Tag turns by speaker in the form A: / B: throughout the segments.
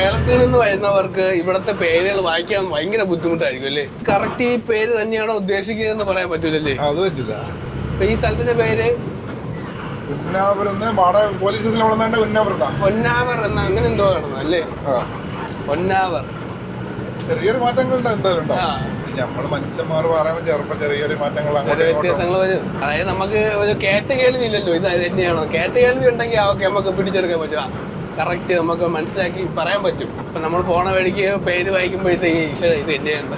A: കേരളത്തിൽ നിന്ന് വരുന്നവർക്ക് ഇവിടത്തെ പേരുകൾ വായിക്കാൻ ഭയങ്കര ബുദ്ധിമുട്ടായിരിക്കും അല്ലേ? കറക്റ്റ് ഈ പേര് തന്നെയാണോ ഉദ്ദേശിക്കുന്നതെന്ന് പറയാൻ പറ്റൂലല്ലേ?
B: അത് പറ്റില്ല.
A: ഈ സ്ഥലത്തിന്റെ പേര് പൊന്നാവർ എന്ന അങ്ങനെ എന്തോ കാണുന്നു അല്ലേ? പൊന്നാവർ.
B: ചെറിയൊരു മാറ്റങ്ങളുണ്ട് എന്തായാലും. നമ്മള് മനുഷ്യന്മാർ പറയുമ്പോൾ ചെറുപ്പം ചെറിയൊരു മാറ്റങ്ങൾ
A: വ്യത്യാസങ്ങൾ വരും. അതായത് നമുക്ക് ഒരു കേട്ട് കേൾവി ഇല്ലല്ലോ, ഇത് തന്നെയാണോ? കേട്ട് കേൾവി ഉണ്ടെങ്കിൽ ഓക്കെ നമുക്ക് പിടിച്ചെടുക്കാൻ പറ്റും, കറക്റ്റ് നമുക്ക് മനസ്സിലാക്കി പറയാൻ പറ്റും. ഇപ്പൊ നമ്മൾ പോണ വഴിക്ക് പേര് വായിക്കുമ്പോഴത്തേക്ക് ഈശ്വര ഇത് തന്നെയാണ്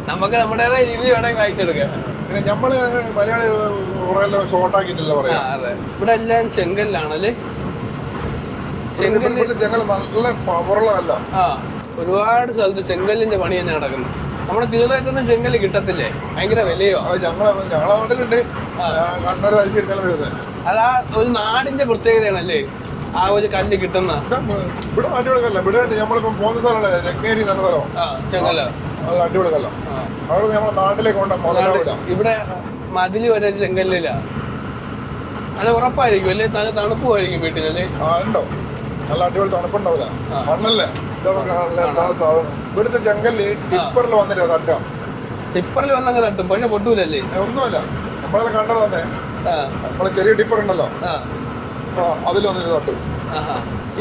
A: നമുക്ക് നമ്മുടേതായ രീതി വേണമെങ്കിൽ വായിച്ചെടുക്കാം.
B: പിന്നെ നമ്മള് മലയാളി ഷോർട്ടാക്കിയിട്ടില്ല പറയാം.
A: അതെ, ഇവിടെ എല്ലാം ചെങ്കല്ലാണല്ലേ?
B: ചെങ്കൽ നല്ല പവറുള്ളതല്ല.
A: ഒരുപാട് സ്ഥലത്ത് ചെങ്കല്ലിന്റെ പണി തന്നെ നടക്കുന്നത്. നമ്മുടെ തിരുവനന്തപുരത്തൊന്നും ചെങ്കല് കിട്ടത്തില്ലേ? ഭയങ്കര വിലയോ?
B: ഞങ്ങളെ നാട്ടിലുണ്ട്.
A: അതാ ഒരു നാടിന്റെ പ്രത്യേകതയാണല്ലേ ആ ഒരു കല്ല് കിട്ടുന്ന.
B: ഇവിടെ അടിപൊളി കല്ല. ഇവിടെ നമ്മളിപ്പം പോകുന്ന സ്ഥലമല്ലേ രത്നഗിരി എന്ന സ്ഥലം.
A: ചെങ്കല്ല
B: അടിപൊളി കല്ല. അവിടെ നമ്മളെ നാട്ടിലേക്ക് കൊണ്ടുപോകാം.
A: ഇവിടെ മതില് വരെ ചെങ്കല്ലില്ല. നല്ല ഉറപ്പായിരിക്കും അല്ലേ? നല്ല തണുപ്പുമായിരിക്കും വീട്ടിലല്ലേ?
B: ഉണ്ടോ? നല്ല അടിപൊളി തണുപ്പുണ്ടാവില്ല. മണ്ണല്ലേ ഇവിടുത്തെ ചെങ്കല്ല്. ടിപ്പറിൽ വന്നിട്ട് തട്ടാം.
A: ടിപ്പറിൽ വന്നങ്ങ് തട്ടും, പക്ഷെ പൊട്ടൂലല്ലേ?
B: ഒന്നുമല്ല, നമ്മളെ കണ്ടത് തന്നെ. നമ്മളെ ചെറിയ ടിപ്പർ ഉണ്ടല്ലോ, അതിൽ വന്നിട്ട് തട്ടും.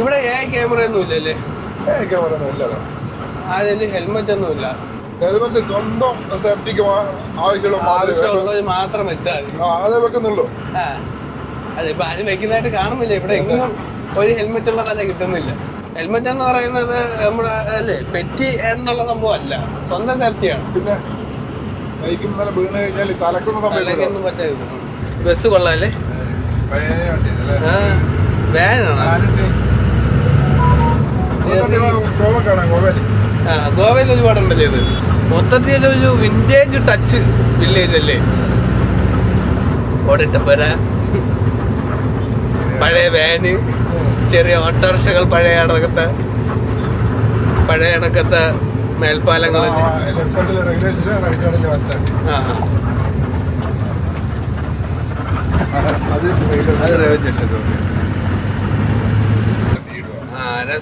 A: ഇവിടെ ക്യാമറ ഒന്നും ഇല്ലല്ലേ?
B: ക്യാമറ ഒന്നും ഇല്ലല്ലോ.
A: ആരെങ്കിലും ഹെൽമെറ്റ് ഒന്നും ഇല്ല.
B: ഹെൽമെറ്റ് സ്വന്തം സേഫ്റ്റിക്ക്
A: ആവശ്യമുള്ളത് മാത്രം വെച്ചാൽ
B: അതേ വെക്കുന്നുള്ളൂ.
A: അതെ, ഇപ്പൊ ആരും വെക്കുന്നതായിട്ട് കാണുന്നില്ല. ഇവിടെ എങ്ങും ഒരു ഹെൽമെറ്റ് ഉള്ളതല്ല കിട്ടുന്നില്ല. ഹെൽമെറ്റ് എന്ന് പറയുന്നത് നമ്മുടെ അല്ലേ പെറ്റി എന്നുള്ള സംഭവം അല്ല, സ്വന്തം സേഫ്റ്റിയാണ്.
B: പിന്നെ
A: തലക്കൊന്നും പറ്റരുത്. ബസ് കൊള്ളാല്ലേ? ഗോവയിൽ ഒരുപാടുണ്ടല്ലേ ഇത്? മൊത്തത്തിൽ ഒരു വിന്റേജ് ടച്ച് വില്ലേജ് അല്ലേ? ഓടിട്ടപ്പര, പഴയ വാന്, ചെറിയ ഓട്ടോറിക്ഷകൾ, പഴയ അണക്കത്തെ മേൽപ്പാലങ്ങൾ.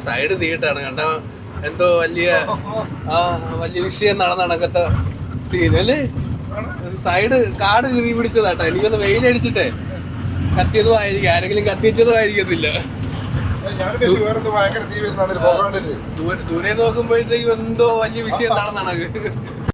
A: സൈഡ് തീയിട്ടാണ് കണ്ട. എന്തോ വലിയ വിഷയം നടക്കത്തെ സീനല്ലേ? സൈഡ് കാട് തീ പിടിച്ചതാട്ടോ. എനിക്കൊന്ന് വെയിലടിച്ചിട്ടേ കത്തിയതും ആയിരിക്കും, ആരെങ്കിലും കത്തിച്ചതും ആയിരിക്കത്തില്ല. ദൂരെ നോക്കുമ്പോഴത്തേക്കും എന്തോ വലിയ വിഷയം നടന്നണക്ക്.